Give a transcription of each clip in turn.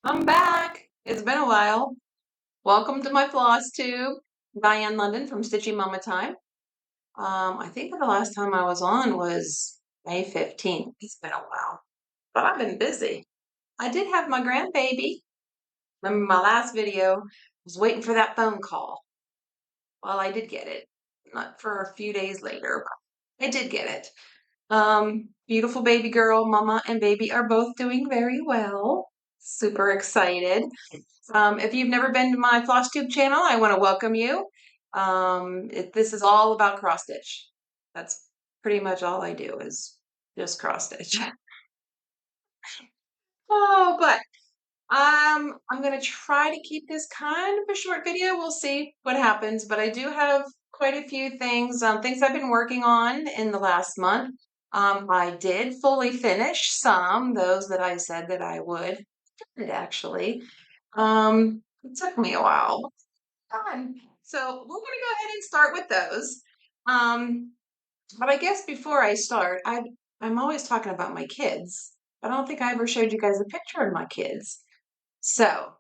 I'm back. It's been a while. Welcome to my floss tube. Diane London from Stitchy Mama Time. I think the last time I was on was May 15th. It's been a while, but I've been busy. I did have my grandbaby. Remember my last video? I was waiting for that phone call. Well, I did get it. Not for a few days later, but I did get it. Beautiful baby girl, mama and baby are both doing very well. Super excited. If you've never been to my FlosStube channel, I want to welcome you. This is all about cross stitch. That's pretty much all I do is just cross stitch. Oh, but I'm gonna try to keep this kind of a short video. We'll see what happens, but I do have quite a few things, things I've been working on in the last month. I did fully finish those that I said that I would. It actually. It took me a while. Fun. So we're going to go ahead and start with those. But I guess before I start, I'm always talking about my kids. I don't think I ever showed you guys a picture of my kids. So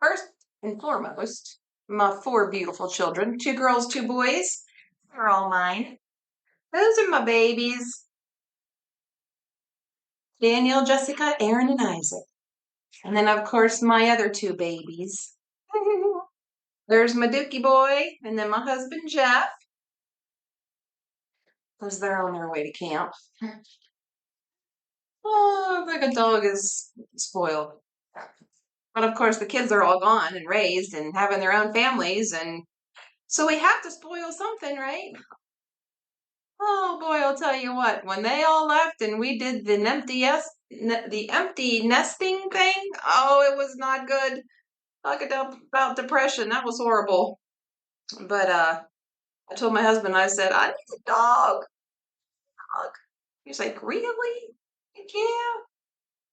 first and foremost, my four beautiful children, two girls, two boys. They're all mine. Those are my babies. Daniel, Jessica, Aaron, and Isaac. And then, of course, my other two babies. There's my Dookie boy, and then my husband, Jeff, because they're on their way to camp. Oh, like a dog is spoiled. But of course, the kids are all gone and raised and having their own families, and so we have to spoil something, right? Oh boy, I'll tell you what, when they all left and we did the empty nesting thing, oh, it was not good. Talk about depression, that was horrible. But I told my husband, I said, I need a dog. He's like, really? Yeah.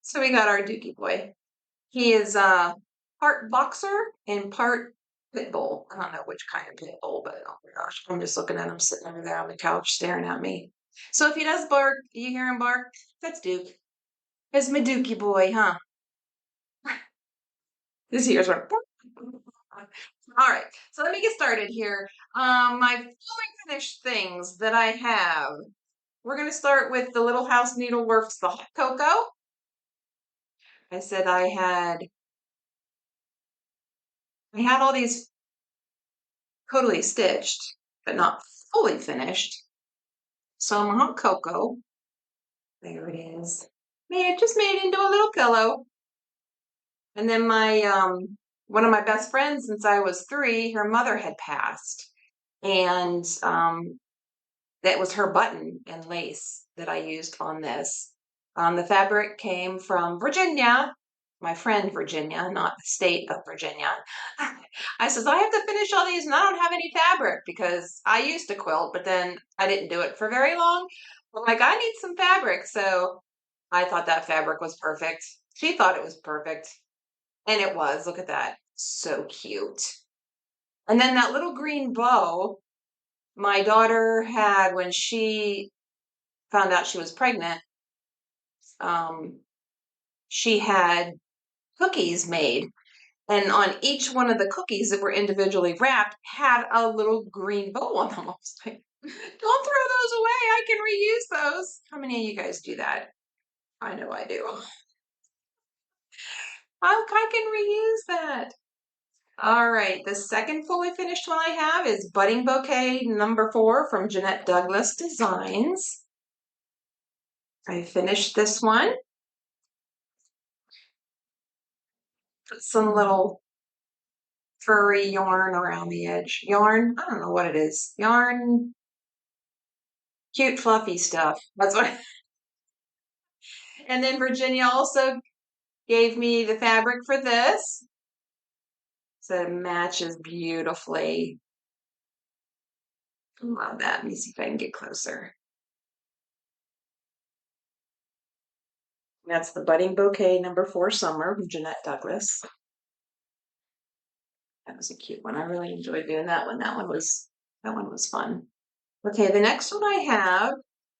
So we got our Dookie boy. He is part boxer and part pit bull. I don't know which kind of pit bull, but oh my gosh, I'm just looking at him sitting over there on the couch staring at me. So if he does bark, you hear him bark, that's Duke. It's my Dookie boy, huh? His ears were. All right, so let me get started here. My fully finished things that I have. We're going to start with the Little House Needleworks, the hot cocoa. I said I had all these totally stitched, but not fully finished. So my hot cocoa, there it is. Just made into a little pillow. And then my one of my best friends since I was 3, her mother had passed, and that was her button and lace that I used on this. The fabric came from Virginia, my friend Virginia, not the state of Virginia. I says, I have to finish all these and I don't have any fabric because I used to quilt, but then I didn't do it for very long. I'm like, I need some fabric. So I thought that fabric was perfect. She thought it was perfect. And it was. Look at that. So cute. And then that little green bow my daughter had when she found out she was pregnant. Um, she had cookies made, and on each one of the cookies that were individually wrapped had a little green bow on them. I was like, don't throw those away. I can reuse those. How many of you guys do that? I know I do. I can reuse that. All right, the second fully finished one I have is Budding Bouquet number 4 from Jeanette Douglas Designs. I finished this one. Put some little furry yarn around the edge. Yarn, I don't know what it is. Yarn, cute fluffy stuff. That's what. And then Virginia also gave me the fabric for this. So it matches beautifully. Love that. Let me see if I can get closer. That's the Budding Bouquet number 4 Summer from Jeanette Douglas. That was a cute one. I really enjoyed doing that one. That one was fun. Okay, the next one I have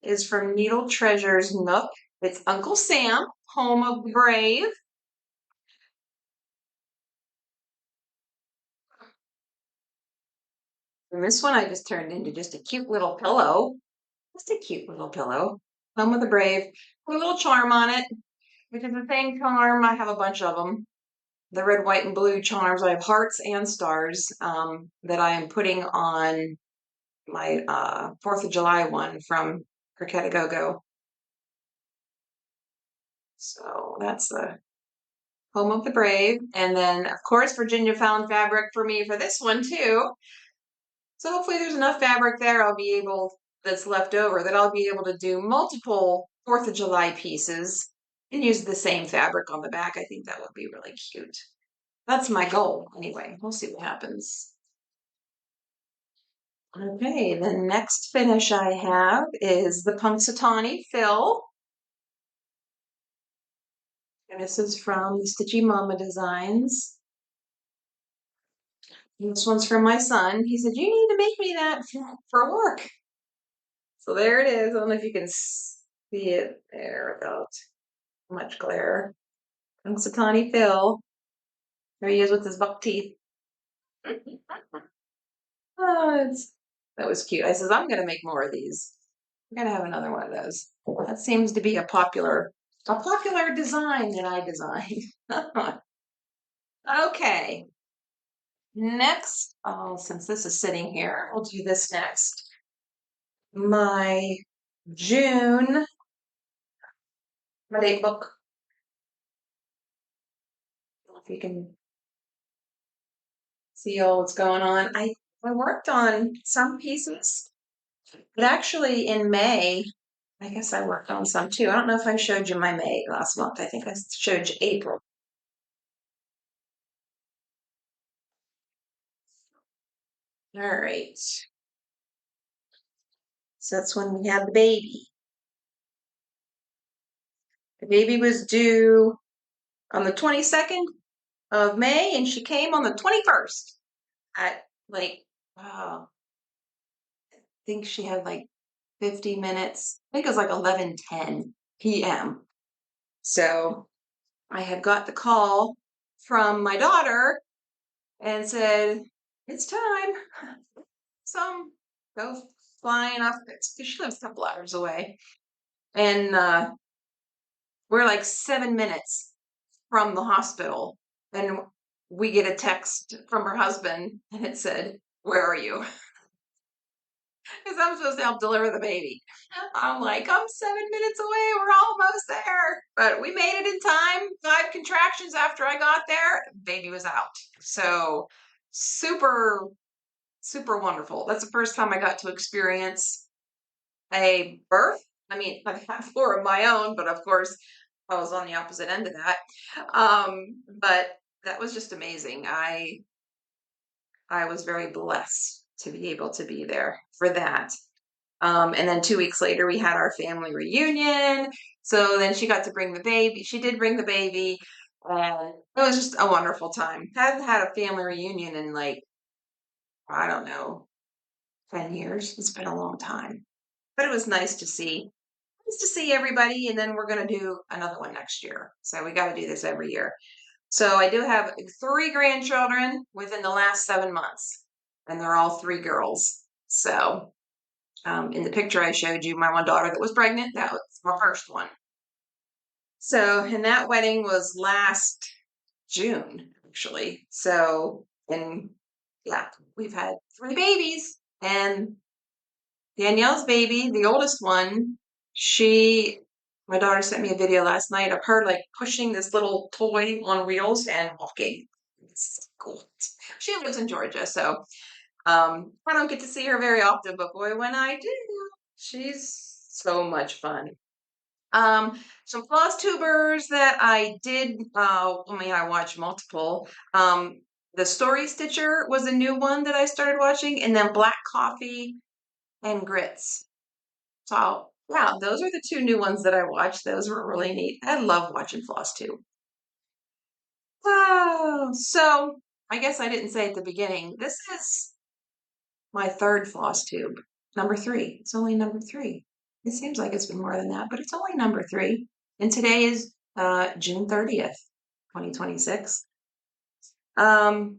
is from Needle Treasures Nook. It's Uncle Sam, Home of the Brave. And this one I just turned into just a cute little pillow. Just a cute little pillow. Home with the Brave. Put a little charm on it, which is the same charm. I have a bunch of them. The red, white, and blue charms. I have hearts and stars that I am putting on my 4th of July one from Croquette Go Go. So that's the Home of the Brave. And then, of course, Virginia found fabric for me for this one, too. So hopefully there's enough fabric there that's left over, that I'll be able to do multiple 4th of July pieces and use the same fabric on the back. I think that would be really cute. That's my goal, anyway. We'll see what happens. Okay, the next finish I have is the Punxsutawney Fill. And this is from the Stitchy Mama Designs. And this one's from my son. He said, you need to make me that for work. So there it is. I don't know if you can see it there without much glare. Punxsutawney Phil. There he is with his buck teeth. Oh, that was cute. I says, I'm going to make more of these. I'm going to have another one of those. That seems to be a popular design that I designed. Okay. Next, since this is sitting here, we'll do this next. My June date book. If you can see all what's going on. I worked on some pieces, but actually in May, I guess I worked on some too. I don't know if I showed you my May last month. I think I showed you April. All right. So that's when we had the baby. The baby was due on the 22nd of May, and she came on the 21st at like, I think she had like 50 minutes. I think it was like 11:10 p.m. So I had got the call from my daughter and said, it's time. So go flying off, because she lives a couple hours away. And we're like 7 minutes from the hospital. And we get a text from her husband, and it said, where are you? Because I'm supposed to help deliver the baby. I'm like, I'm 7 minutes away. We're almost there. But we made it in time. 5 contractions after I got there, baby was out. So super, super wonderful. That's the first time I got to experience a birth. I mean, I've had 4 of my own, but of course, I was on the opposite end of that. But that was just amazing. I was very blessed to be able to be there for that. And then 2 weeks later, we had our family reunion. So then she got to bring the baby. She did bring the baby. And it was just a wonderful time. Haven't had a family reunion in like, I don't know, 10 years. It's been a long time. But it was nice to see. Nice to see everybody. And then we're going to do another one next year. So we got to do this every year. So I do have 3 grandchildren within the last 7 months. And they're all 3 girls. So in the picture I showed you, my one daughter that was pregnant, that was my first one. So, and that wedding was last June, actually. So, and yeah, we've had 3 babies. And Danielle's baby, the oldest one, my daughter sent me a video last night of her like pushing this little toy on wheels and walking. It's cool. She lives in Georgia, so I don't get to see her very often, but boy, when I do, she's so much fun. Some FLOSSTUBERS that I did, I watched multiple. The Story Stitcher was a new one that I started watching, and then Black Coffee and Grits. So, yeah, those are the 2 new ones that I watched. Those were really neat. I love watching FLOSSTUBE. Oh, so I guess I didn't say at the beginning, this is my 3rd FLOSSTUBE, number 3. It's only number 3. It seems like it's been more than that, but it's only number 3. And today is June 30th, 2026. Now,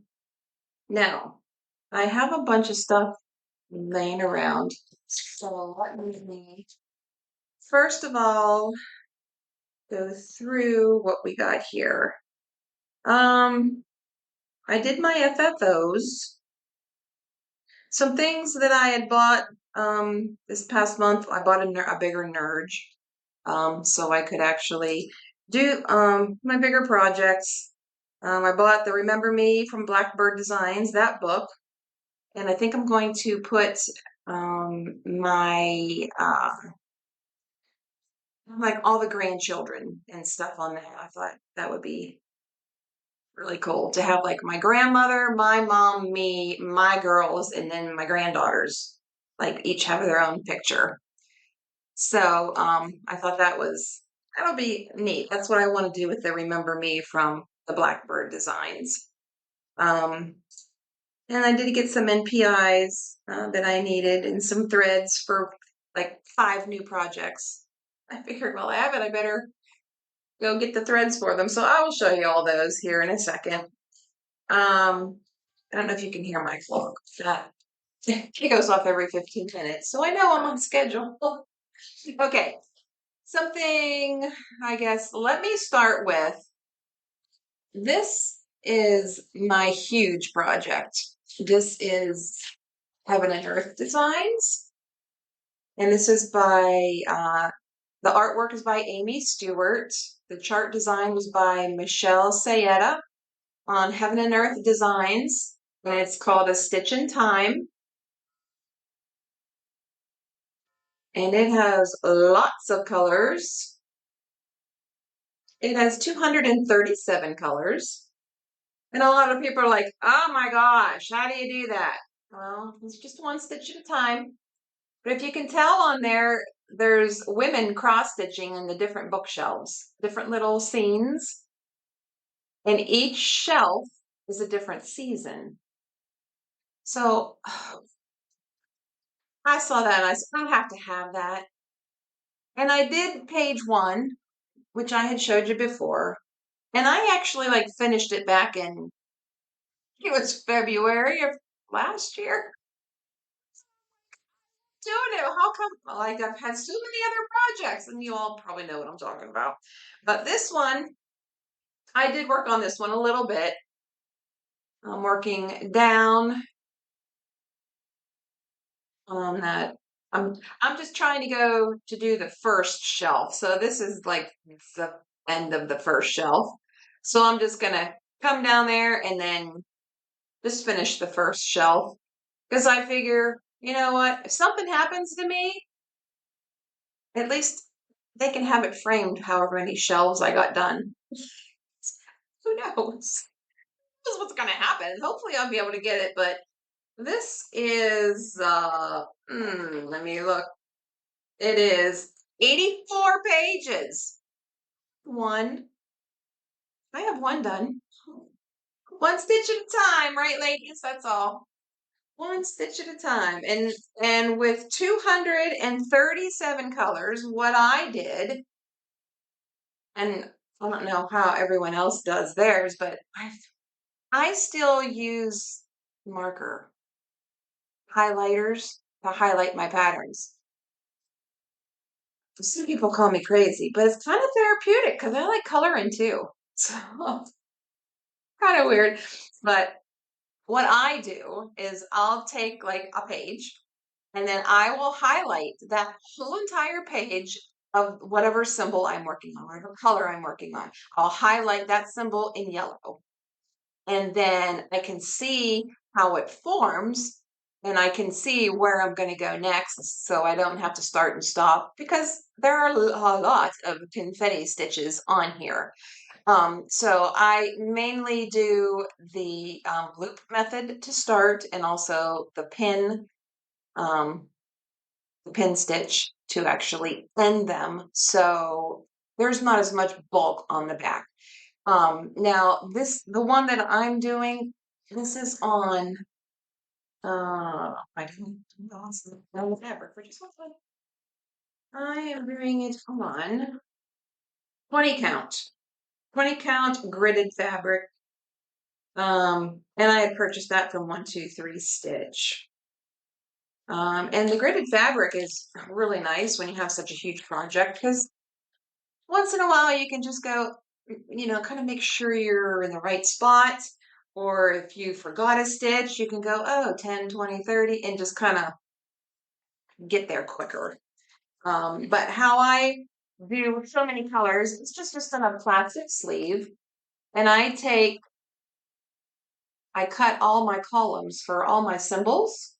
I have a bunch of stuff laying around. So let me first of all go through what we got here. I did my FFOs. Some things that I had bought this past month, I bought a bigger Nerge, so I could actually do my bigger projects. I bought the Remember Me from Blackbird Designs, that book, and I think I'm going to put my like all the grandchildren and stuff on that. I thought that would be really cool to have like my grandmother, my mom, me, my girls, and then my granddaughters, like each have their own picture. So I thought that'll be neat. That's what I want to do with the Remember Me from the Blackbird Designs. Um, and I did get some NPIs that I needed and some threads for like 5 new projects. I figured, well, I have it, I better go get the threads for them. So I will show you all those here in a second. I don't know if you can hear my clock. It goes off every 15 minutes, so I know I'm on schedule. Okay, something, I guess, let me start with, this is my huge project. This is Heaven and Earth Designs, and this is by, the artwork is by Amy Stewart. The chart design was by Michele Sayetta on Heaven and Earth Designs, and it's called A Stitch in Time. And it has lots of colors. It has 237 colors. And a lot of people are like, oh my gosh, how do you do that? Well, it's just one stitch at a time. But if you can tell on there, there's women cross-stitching in the different bookshelves, different little scenes. And each shelf is a different season. So I saw that and I said, I have to have that. And I did page 1, which I had showed you before. And I actually like finished it back in, it was February of last year. Doing it. How come? Like I've had so many other projects, and you all probably know what I'm talking about. But this one, I did work on this one a little bit. I'm working down on that. I'm just trying to go to do the first shelf. So this is like the end of the first shelf. So I'm just gonna come down there and then just finish the first shelf. Because I figure, you know what, if something happens to me, at least they can have it framed however many shelves I got done. Who knows? This is what's going to happen. Hopefully I'll be able to get it, but this is, let me look. It is 84 pages. I have one done. One stitch at a time, right, ladies? That's all. One stitch at a time. And with 237 colors, what I did, and I don't know how everyone else does theirs, but I still use marker highlighters to highlight my patterns. Some people call me crazy, but it's kind of therapeutic because I like coloring too. So kind of weird. But what I do is I'll take like a page and then I will highlight that whole entire page of whatever symbol I'm working on, whatever color I'm working on. I'll highlight that symbol in yellow. And then I can see how it forms and I can see where I'm going to go next so I don't have to start and stop because there are a lot of confetti stitches on here. So I mainly do the loop method to start and also the pin stitch to actually end them. So there's not as much bulk on the back. Now the one that I'm doing, this is on, I didn't know the fabric for just one. I am doing it on 20 count gridded fabric. And I had purchased that from 123 Stitch. And the gridded fabric is really nice when you have such a huge project, because once in a while you can just go, kind of make sure you're in the right spot. Or if you forgot a stitch, you can go, oh, 10, 20, 30, and just kind of get there quicker. But how I do so many colors, it's just on a plastic sleeve. And I cut all my columns for all my symbols.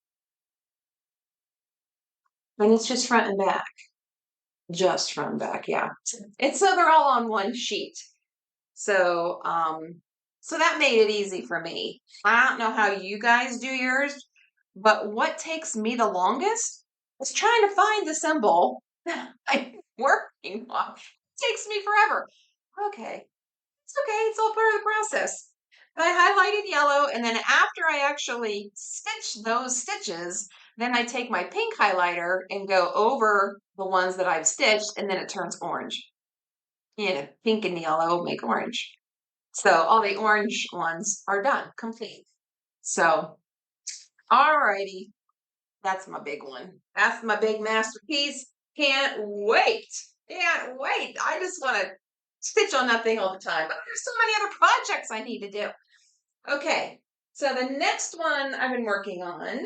And it's just front and back. Just front and back, yeah. And so they're all on one sheet. So, so that made it easy for me. I don't know how you guys do yours, but what takes me the longest is trying to find the symbol that I'm working on. It takes me forever. Okay, it's okay. It's all part of the process. I highlighted yellow, and then after I actually stitch those stitches, then I take my pink highlighter and go over the ones that I've stitched, and then it turns orange. Pink and yellow make orange. So all the orange ones are done, complete. So, alrighty, that's my big one. That's my big masterpiece. Can't wait. Can't wait. I just want to stitch on that thing all the time. But there's so many other projects I need to do. Okay, so the next one I've been working on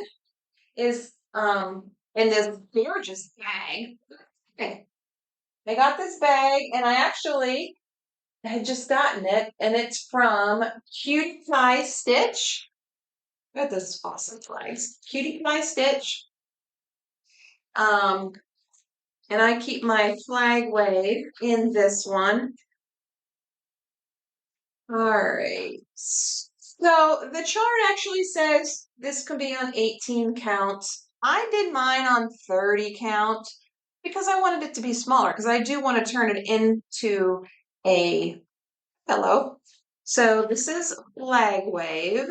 is in this gorgeous bag. Okay. I got this bag, and I had just gotten it, and it's from Cutie Pie Stitch. Got this awesome flags. Cutie Pie Stitch. And I keep my flag wave in this one. All right. So the chart actually says this can be on 18 counts. I did mine on 30 count because I wanted it to be smaller, because I do want to turn it into a pillow. So this is Flag Wave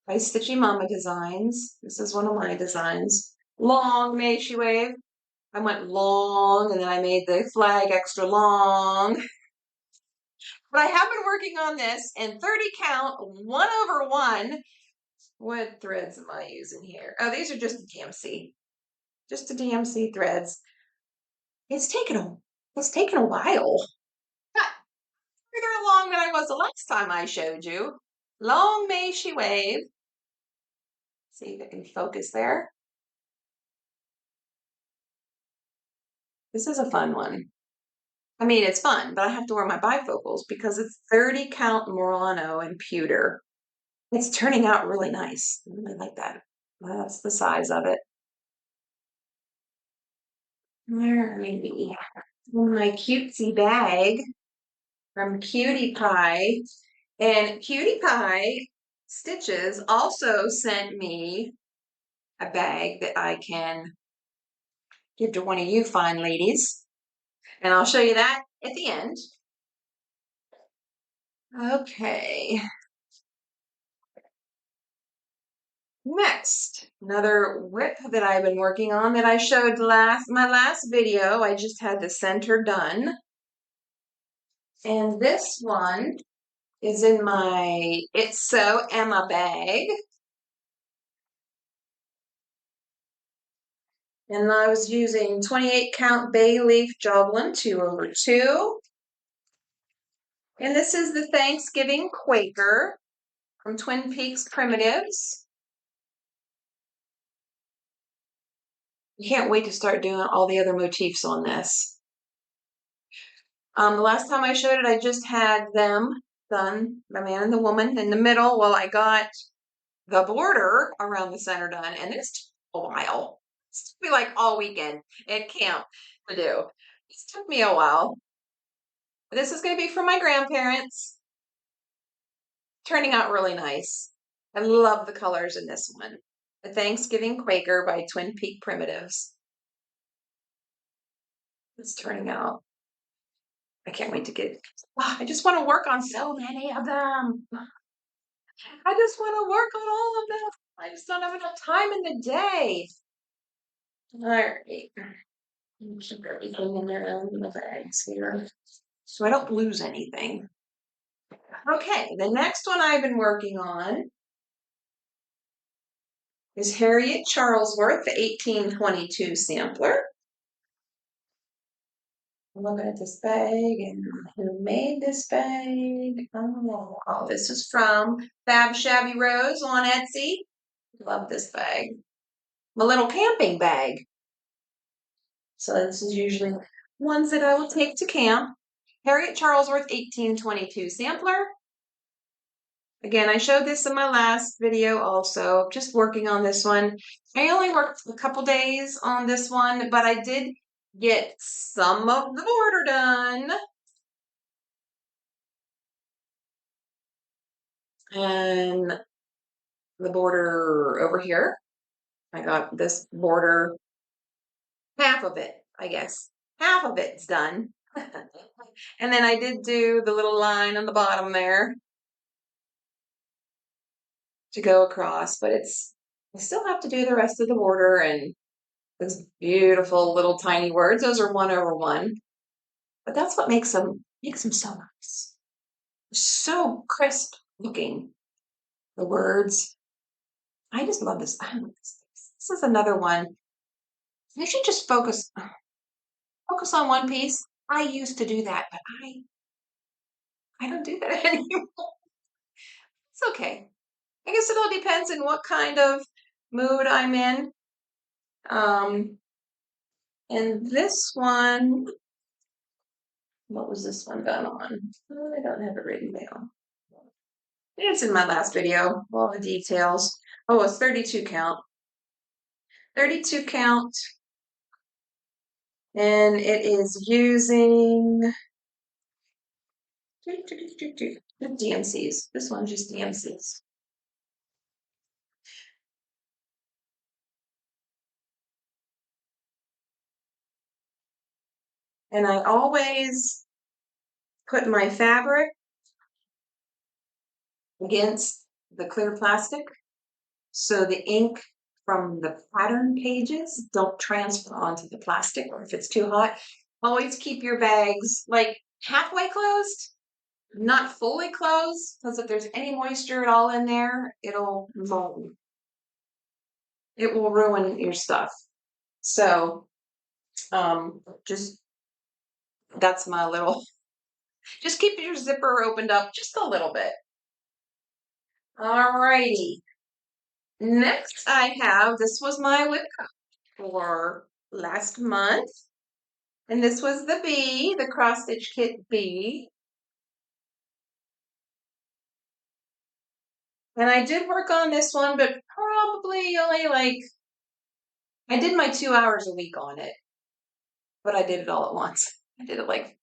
by Stitchy Mama Designs. This is one of my designs. Long May She Wave. I went long, and then I made the flag extra long. But I have been working on this in 30 count, 1/1. What threads am I using here? Oh, these are just the DMC. Just the DMC threads. It's taken a while. Got further along than I was the last time I showed you. Long May She Wave. See if I can focus there. This is a fun one. I mean, it's fun, but I have to wear my bifocals because it's 30 count Murano and pewter. It's turning out really nice. I really like that. That's the size of it. Alrighty. My cutesy bag from Cutie Pie. And Cutie Pie Stitches also sent me a bag that I can give to one of you fine ladies. And I'll show you that at the end. Okay. Next, another whip that I've been working on that I showed my last video. I just had the center done. And this one is in my It's So Emma bag. And I was using 28 count bay leaf joglin 2/2. And this is the Thanksgiving Quaker from Twin Peaks Primitives. You can't wait to start doing all the other motifs on this. The last time I showed it, I just had them done, the man and the woman in the middle, while I got the border around the center done. And this took a while. It took me like all weekend at camp to do. This took me a while. This is going to be for my grandparents. Turning out really nice. I love the colors in this one. The Thanksgiving Quaker by Twin Peak Primitives. It's turning out. I can't wait to get. I just want to work on so many of them. I just want to work on all of them. I just don't have enough time in the day. All right. Keep everything in the bags here so I don't lose anything. Okay, the next one I've been working on is Harriet Charlesworth, the 1822 sampler. I'm looking at this bag and who made this bag? Oh, this is from Fab Shabby Rose on Etsy. Love this bag. My little camping bag. So this is usually ones that I will take to camp. Harriet Charlesworth 1822 sampler. Again, I showed this in my last video also, just working on this one. I only worked a couple days on this one, but I did get some of the border done. And the border over here, I got this border, half of it, I guess. Half of it's done. And then I did do the little line on the bottom there to go across, but I still have to do the rest of the border and those beautiful little tiny words. Those are 1/1, but that's what makes them so nice. So crisp looking, the words. I just love this. I love this. This is another one. You should just focus on one piece. I used to do that, but I don't do that anymore. It's okay. I guess it all depends on what kind of mood I'm in. And this one, what was this one done on? I don't have it written down. It's in my last video, all the details. Oh, it's 32 count. 32 count. And it is using DMCs. This one's just DMCs. And I always put my fabric against the clear plastic so the ink from the pattern pages don't transfer onto the plastic, or if it's too hot. Always keep your bags like halfway closed, not fully closed, because if there's any moisture at all in there, it'll mold. It will ruin your stuff. So just that's my little, just keep your zipper opened up just a little bit. Alrighty. Next I have, this was my whip cup for last month. And this was the bee, the cross stitch kit bee. And I did work on this one, but probably only I did my 2 hours a week on it, but I did it all at once. I did it like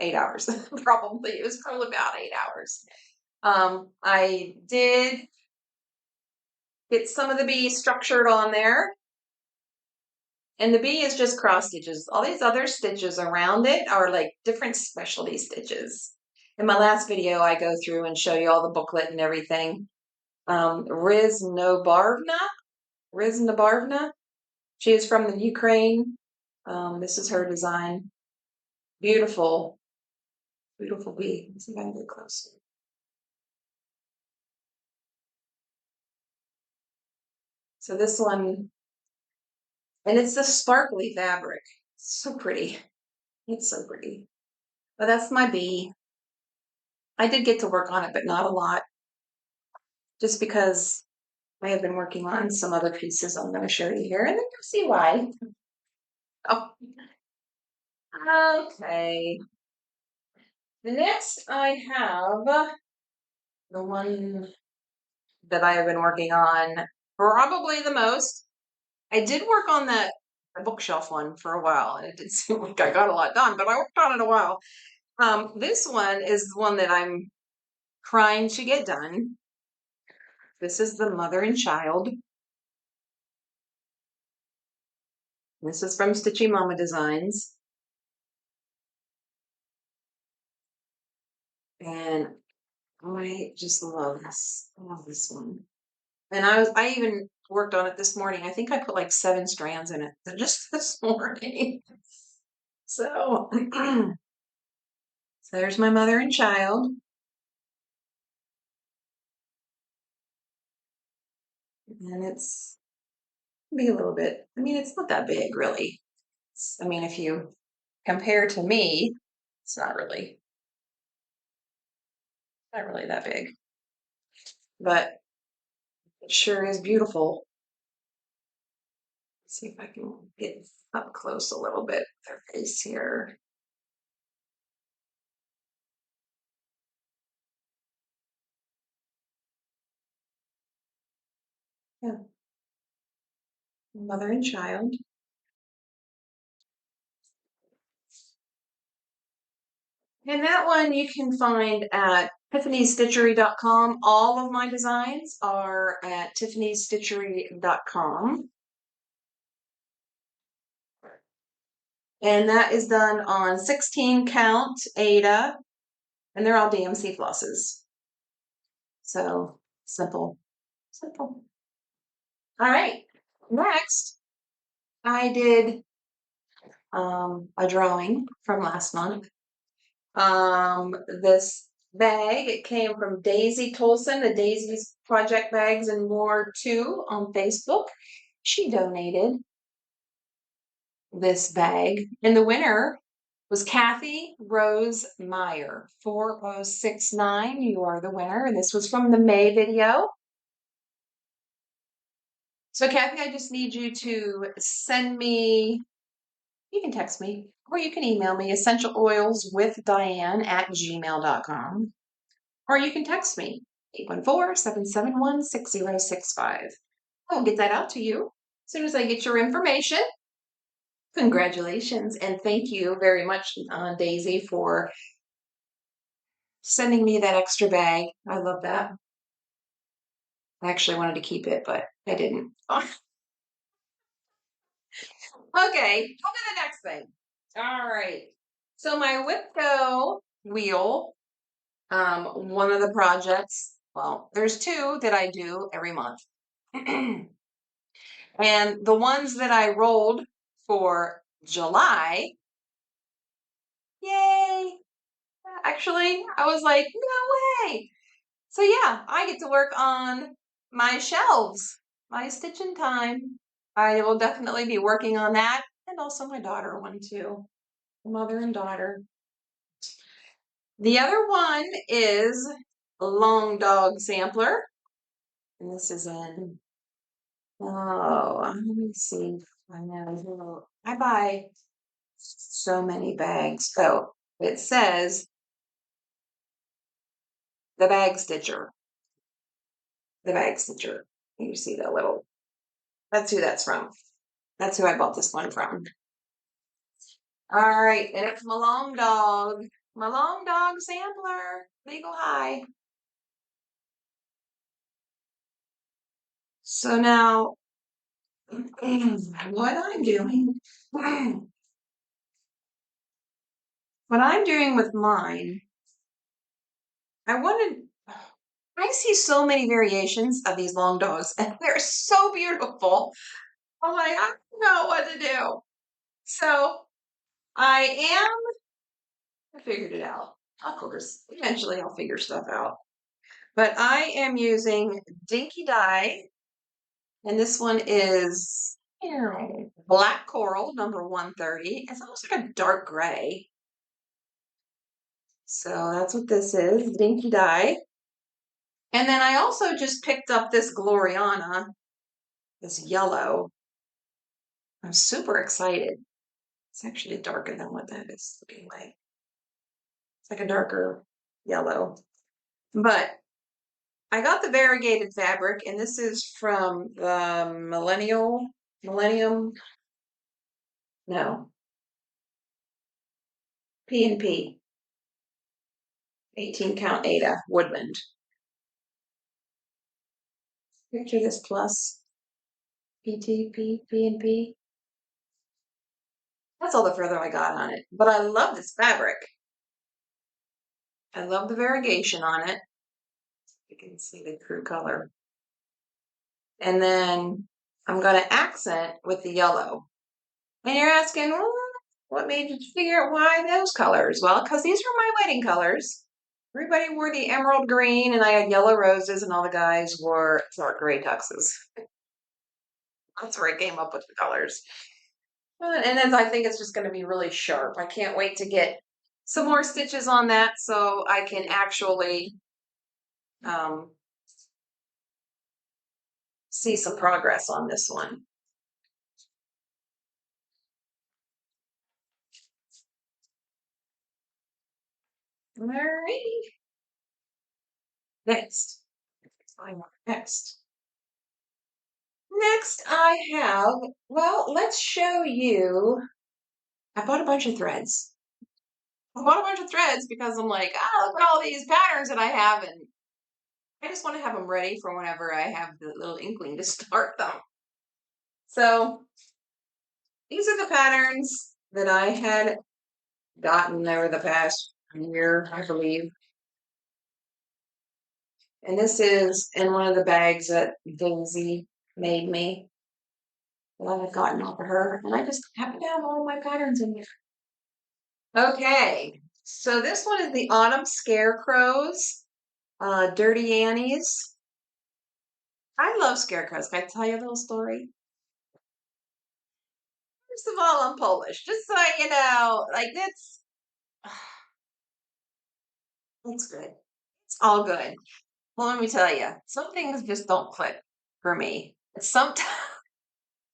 8 hours, probably. It was probably about 8 hours. I did get some of the bee structured on there. And the bee is just cross stitches. All these other stitches around it are like different specialty stitches. In my last video, I go through and show you all the booklet and everything. Riz Nobarvna. She is from the Ukraine. This is her design. Beautiful, beautiful bee. Let's see if I can get closer. So this one, and it's the sparkly fabric. It's so pretty. It's so pretty. But that's my bee. I did get to work on it, but not a lot. Just because I have been working on some other pieces I'm going to show you here, and then you'll see why. Oh, okay. The next I have the one that I have been working on probably the most. I did work on the bookshelf one for a while, and it did seem like I got a lot done, but I worked on it a while. This one is the one that I'm trying to get done. This is the mother and child. This is from Stitchy Mama Designs. And I just love this. I love this one. And I even worked on it this morning. I think I put like 7 strands in it just this morning. So, so there's my mother and child. And it's Be a little bit, I mean, it's not that big really. I mean, if you compare to me, it's not really that big, but it sure is beautiful. Let's see if I can get up close a little bit with their face here. Yeah, mother and child. And that one you can find at tiffanystitchery.com. All of my designs are at tiffanystitchery.com. And that is done on 16 count Ada, and they're all DMC flosses. So simple, simple. All right, next I did a drawing from last month. This bag, it came from Daisy Tolson, the Daisy's Project Bags and More too on Facebook. She donated this bag, and the winner was Kathy Rose Meyer, 4069. You are the winner, and this was from the May video. So Kathy, I just need you to send me, you can text me, or you can email me, essentialoilswithdiane@gmail.com. Or you can text me, 814-771-6065. I'll get that out to you as soon as I get your information. Congratulations, and thank you very much, Daisy, for sending me that extra bag. I love that. I actually wanted to keep it, but I didn't. Okay, on to the next thing. All right. So my Whipco wheel, one of the projects, well, there's two that I do every month. And the ones that I rolled for July, yay! Actually, I was like, no way. So yeah, I get to work on my shelves, my stitching time. I will definitely be working on that, and also my daughter one too, mother and daughter. The other one is a Long Dog Sampler, and this is in, oh, let me see. I know, I buy so many bags. So it says the bag stitcher. The bag stitcher. You see that little, that's who that's from. That's who I bought this one from. All right, and it's my long dog sampler. Legal high. So now, what I'm doing, what I'm doing with mine, I see so many variations of these long dogs, and they're so beautiful. I'm like, I don't know what to do. So I figured it out. Of course, eventually I'll figure stuff out. But I am using Dinky Dye, and this one is Black Coral, number 130. It's almost like a dark gray. So that's what this is, Dinky Dye. And then I also just picked up this Gloriana, this yellow. I'm super excited. It's actually darker than what that is looking like. It's like a darker yellow. But I got the variegated fabric, and this is from the Millennium, no, P&P, 18 count Ada, Woodland. Picture this plus PTP, P&P. That's all the further I got on it. But I love this fabric. I love the variegation on it. You can see the true color. And then I'm going to accent with the yellow. And you're asking, well, what made you figure out why those colors? Well, because these were my wedding colors. Everybody wore the emerald green, and I had yellow roses, and all the guys wore dark gray tuxes. That's where I came up with the colors. And then I think it's just going to be really sharp. I can't wait to get some more stitches on that so I can actually see some progress on this one. All right. Next. Next. Next I have, well, let's show you. I bought a bunch of threads. I bought a bunch of threads because I'm like, look at all these patterns that I have, and I just want to have them ready for whenever I have the little inkling to start them. So these are the patterns that I had gotten over the past year, I believe. And this is in one of the bags that Daisy made me that I had gotten off of her. And I just happen to have all my patterns in here. Okay, so this one is the Autumn Scarecrows, Dirty Annies. I love scarecrows. Can I tell you a little story? First of all, I'm Polish, just so you know, like it's good. It's all good. Well, let me tell you, some things just don't click for me. It's sometimes,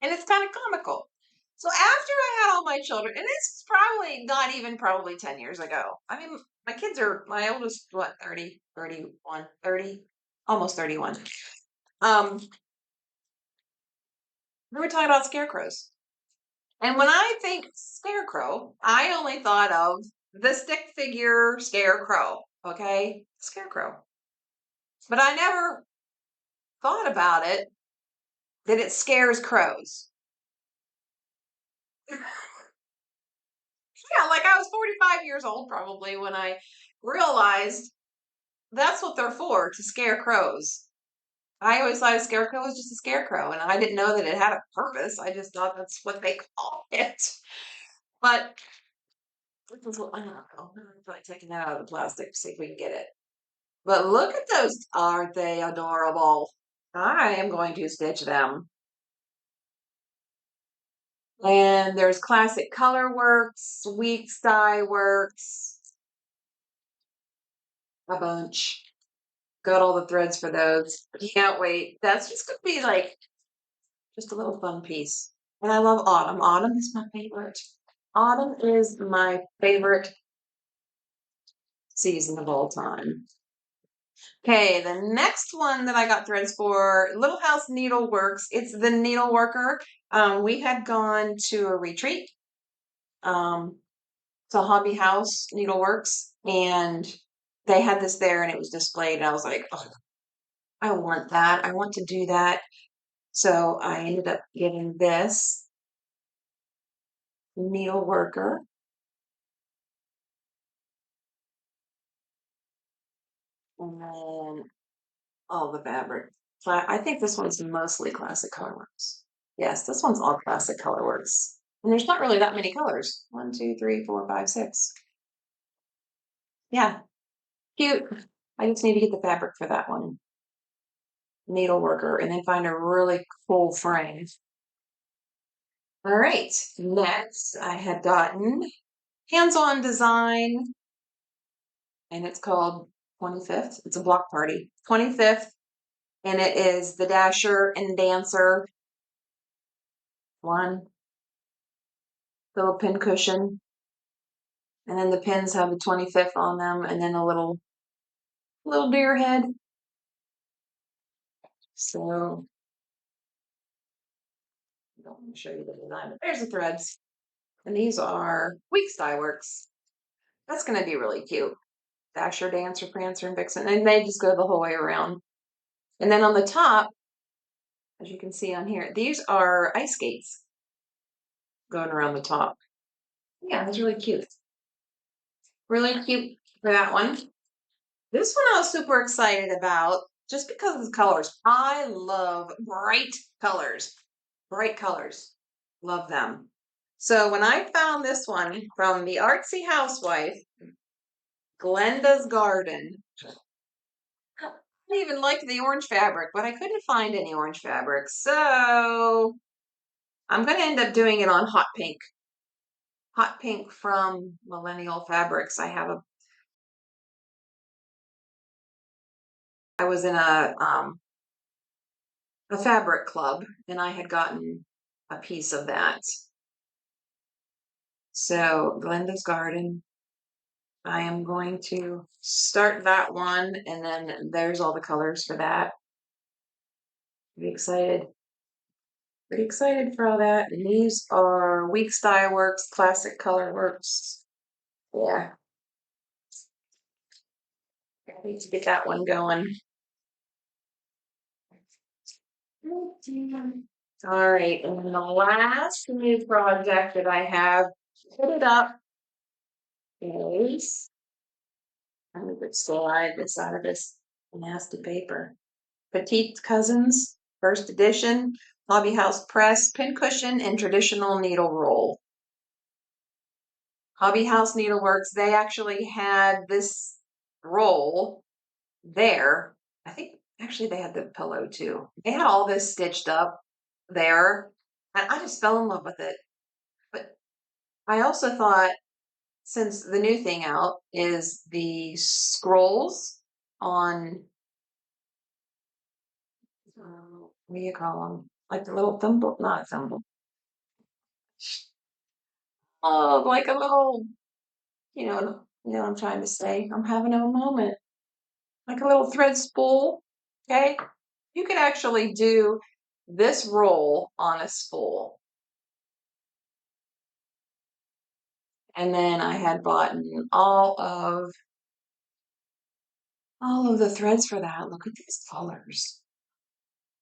and it's kind of comical. So after I had all my children, and this is probably not even probably 10 years ago. I mean, my kids are, my oldest, what, 30, 31, 30, almost 31. We were talking about scarecrows. And when I think scarecrow, I only thought of the stick figure scarecrow, okay? Scarecrow. But I never thought about it that it scares crows. Yeah, like I was 45 years old probably when I realized that's what they're for, to scare crows. I always thought a scarecrow was just a scarecrow, and I didn't know that it had a purpose. I just thought that's what they call it. But this is what, I don't know. I'm probably taking that out of the plastic to see if we can get it. But look at those. Aren't they adorable? I am going to stitch them. And there's Classic Color Works, Weeks Dye Works, a bunch. Got all the threads for those. Can't wait. That's just going to be like just a little fun piece. And I love autumn. Autumn is my favorite. Autumn is my favorite season of all time. Okay, the next one that I got threads for, Little House Needleworks. It's the Needleworker. We had gone to a retreat to Hobby House Needleworks, and they had this there, and it was displayed. And I was like, oh, I want that. I want to do that. So I ended up getting this Needleworker. And then all the fabric. I think this one's mostly Classic Colorworks. Yes, this one's all Classic Colorworks. And there's not really that many colors. 1, 2, 3, 4, 5, 6. Yeah, cute. I just need to get the fabric for that one. Needleworker, and then find a really cool frame. All right, next I had gotten Hands-On Design, and it's called 25th. It's a block party. 25th, and it is the Dasher and Dancer one. Little pin cushion. And then the pins have the 25th on them, and then a little deer head. So I'm going to show you the design. But there's the threads. And these are Weeks Dye Works. That's going to be really cute. Dasher, Dancer, Prancer, and Vixen. And they just go the whole way around. And then on the top, as you can see on here, these are ice skates going around the top. Yeah, it's really cute. Really cute for that one. This one I was super excited about just because of the colors. I love bright colors. Bright colors. Love them. So when I found this one from the Artsy Housewife, Glenda's Garden, I even liked the orange fabric, but I couldn't find any orange fabric. So I'm going to end up doing it on hot pink. Hot pink from Millennial Fabrics. I was in a fabric club and I had gotten a piece of that. So Glenda's Garden, I am going to start that one, and then there's all the colors for that. Pretty excited. Pretty excited for all that. And these are Weeks Dye Works, Classic Color Works. Yeah. I need to get that one going. All right, and then the last new project that I have put it up is, I'm going to slide this out of this nasty paper. Petite Cousins, first edition, Hobby House Press, pincushion, and traditional needle roll. Hobby House Needleworks, they actually had this roll there. I think actually they had the pillow too. They had all this stitched up there, and I just fell in love with it. But I also thought, since the new thing out is the scrolls on, what do you call them? Like the little thimble, not thimble. Oh, like a little, you know what I'm trying to say. I'm having a moment. Like a little thread spool, okay? You could actually do this roll on a spool. And then I had bought all of the threads for that. Look at these colors.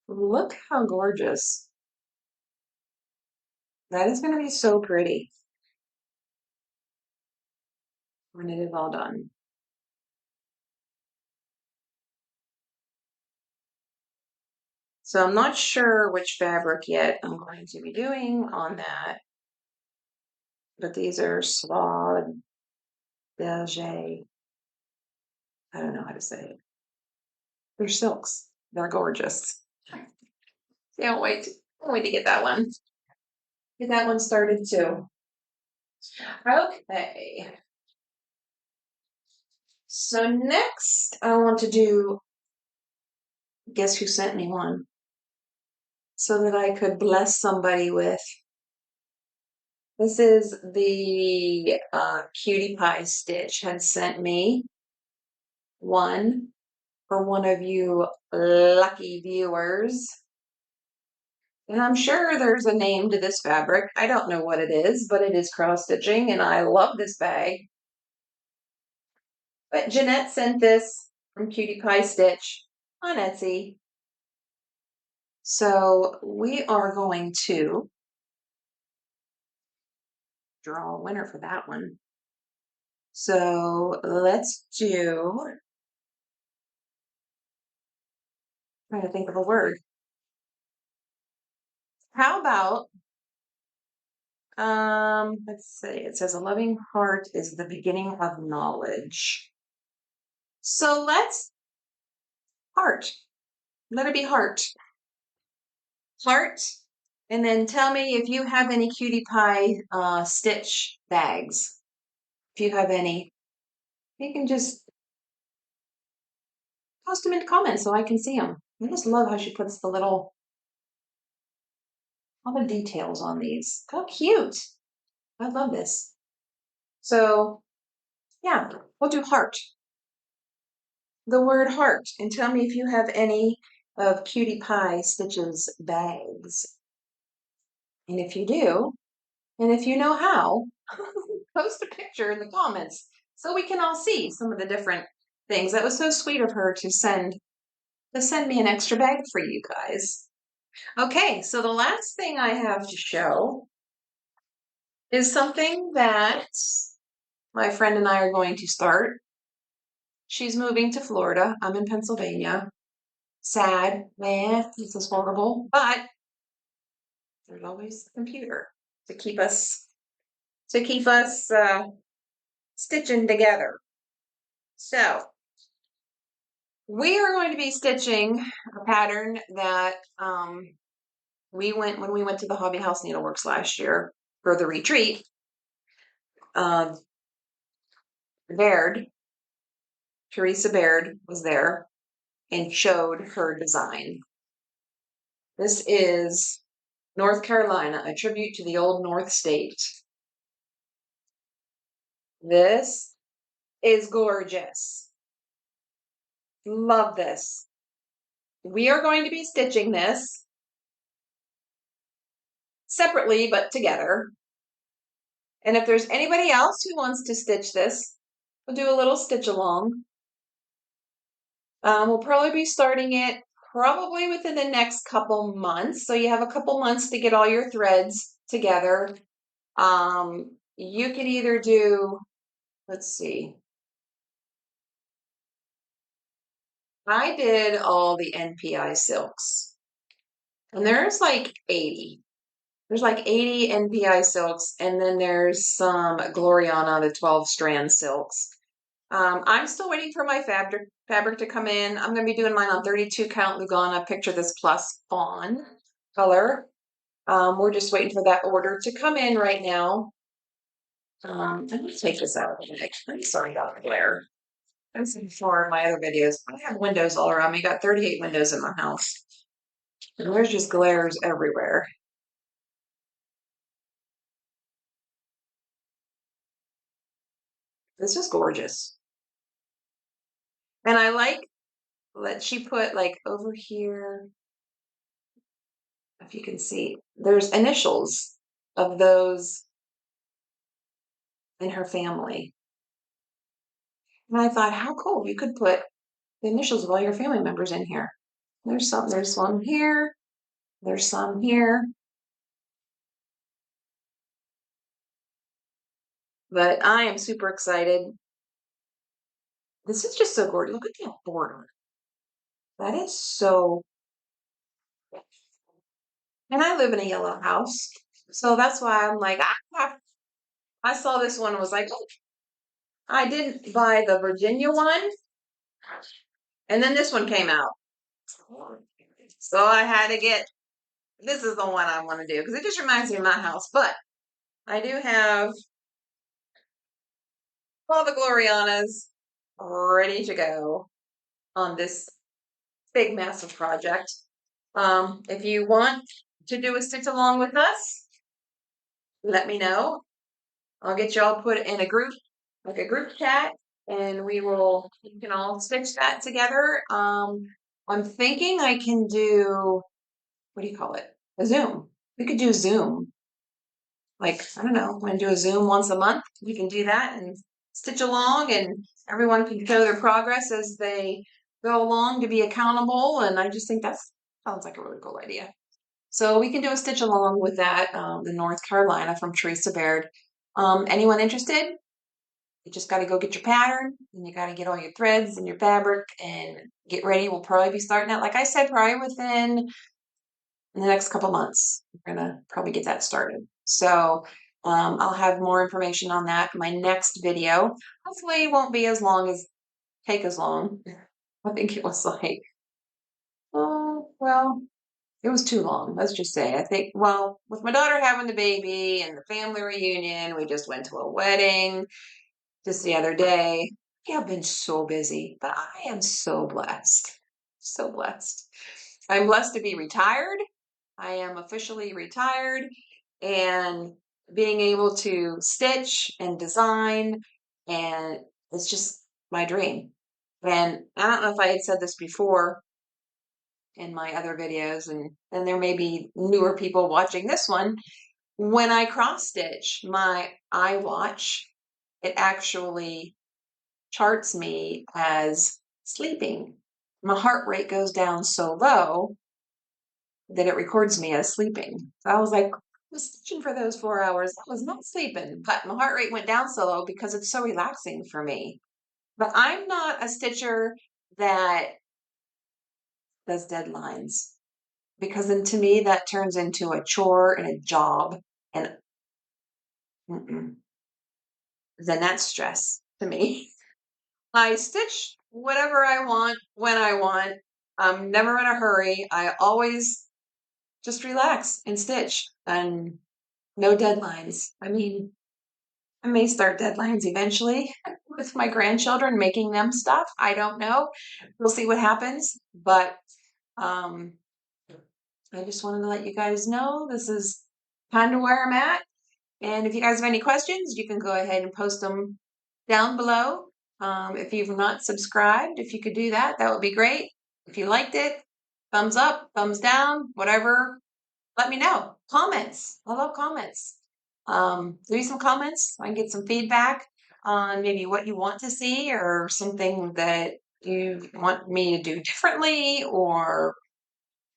Look how gorgeous. That is going to be so pretty when it is all done. So I'm not sure which fabric yet I'm going to be doing on that. But these are Suede Beige. I don't know how to say it. They're silks. They're gorgeous. Can't wait. Can't wait to get that one. Get that one started too. Okay. So next I want to do Guess Who Sent Me One, so that I could bless somebody with. This is the Cutie Pie Stitch had sent me one for one of you lucky viewers. And I'm sure there's a name to this fabric. I don't know what it is, but it is cross stitching and I love this bag. But Jeanette sent this from Cutie Pie Stitch on Etsy. So we are going to draw a winner for that one. So let's do, I'm trying to think of a word. How about, let's see, it says a loving heart is the beginning of knowledge. So let's heart. Let it be heart. Heart. And then tell me if you have any Cutie Pie stitch bags. If you have any, you can just post them in the comments so I can see them. I just love how she puts the little, all the details on these. How cute. I love this. So yeah, we'll do heart. The word heart, and tell me if you have any of Cutie Pie Stitches bags. And if you do, and if you know how, post a picture in the comments so we can all see some of the different things. That was so sweet of her to send me an extra bag for you guys. Okay, so the last thing I have to show is something that my friend and I are going to start. She's moving to Florida. I'm in Pennsylvania. Sad, man, this is horrible, but there's always the computer to keep us stitching together. So we are going to be stitching a pattern that when we went to the Hobby House Needleworks last year for the retreat, Baird, Theresa Baird was there and showed her design. This is North Carolina, a tribute to the old North State. This is gorgeous. Love this. We are going to be stitching this separately, but together. And if there's anybody else who wants to stitch this, we'll do a little stitch along. We'll probably be starting it probably within the next couple months. So you have a couple months to get all your threads together. You can either do, let's see. I did all the NPI silks, and there's like 80. There's like 80 NPI silks, and then there's some Gloriana, the 12 strand silks. I'm still waiting for my fabric to come in. I'm going to be doing mine on 32 count Lugana. Picture this plus fawn color. We're just waiting for that order to come in right now. I'm going to take this out. I'm sorry about the glare. As before in my other videos, I have windows all around me. Got 38 windows in my house. And there's just glares everywhere. This is gorgeous. And I like that she put like over here, if you can see, there's initials of those in her family. And I thought, how cool, you could put the initials of all your family members in here. There's one here, there's some here. But I am super excited. This is just so gorgeous. Look at that border. That is so. And I live in a yellow house. So that's why I'm like, I saw this one and was like, oh, I didn't buy the Virginia one. And then this one came out. So I had to get, this is the one I want to do because it just reminds me of my house. But I do have all the Glorianas ready to go on this big, massive project. If you want to do a stitch along with us, let me know. I'll get you all put in a group, like a group chat, and you can all stitch that together. I'm thinking I can do, what do you call it? A Zoom. We could do Zoom. Like, I don't know, want to do a Zoom once a month? We can do that and stitch along, and everyone can show their progress as they go along to be accountable. And I just think that sounds like a really cool idea. So we can do a stitch along with that, the North Carolina from Theresa Baird. Anyone interested? You just got to go get your pattern, and you got to get all your threads and your fabric and get ready. We'll probably be starting out, like I said, probably within the next couple months. We're going to probably get that started. So I'll have more information on that in my next video. Hopefully it won't be take as long. I think it was like, oh, well, it was too long. Let's just say, I think, well, with my daughter having the baby and the family reunion, we just went to a wedding just the other day. Yeah, I've been so busy, but I am so blessed. So blessed. I'm blessed to be retired. I am officially retired, and being able to stitch and design, and it's just my dream. And I don't know if I had said this before in my other videos, and there may be newer people watching this one. When I cross stitch my iWatch, it actually charts me as sleeping. My heart rate goes down so low that it records me as sleeping. So I was like, I was stitching for those 4 hours. I was not sleeping, but my heart rate went down so low because it's so relaxing for me. But I'm not a stitcher that does deadlines, because then to me that turns into a chore and a job, and then that's stress to me. I stitch whatever I want when I want. I'm never in a hurry. I always just relax and stitch and no deadlines. I mean, I may start deadlines eventually with my grandchildren, making them stuff. I don't know. We'll see what happens. But I just wanted to let you guys know this is kind of where I'm at. And if you guys have any questions, you can go ahead and post them down below. If you've not subscribed, if you could do that, that would be great. If you liked it, thumbs up, thumbs down, whatever, let me know. Comments. I love comments. Leave some comments. I can get some feedback on maybe what you want to see or something that you want me to do differently or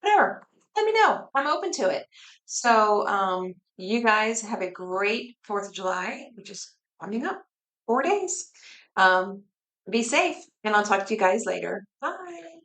whatever. Let me know. I'm open to it. So you guys have a great 4th of July, which is coming up 4 days. Be safe, and I'll talk to you guys later. Bye.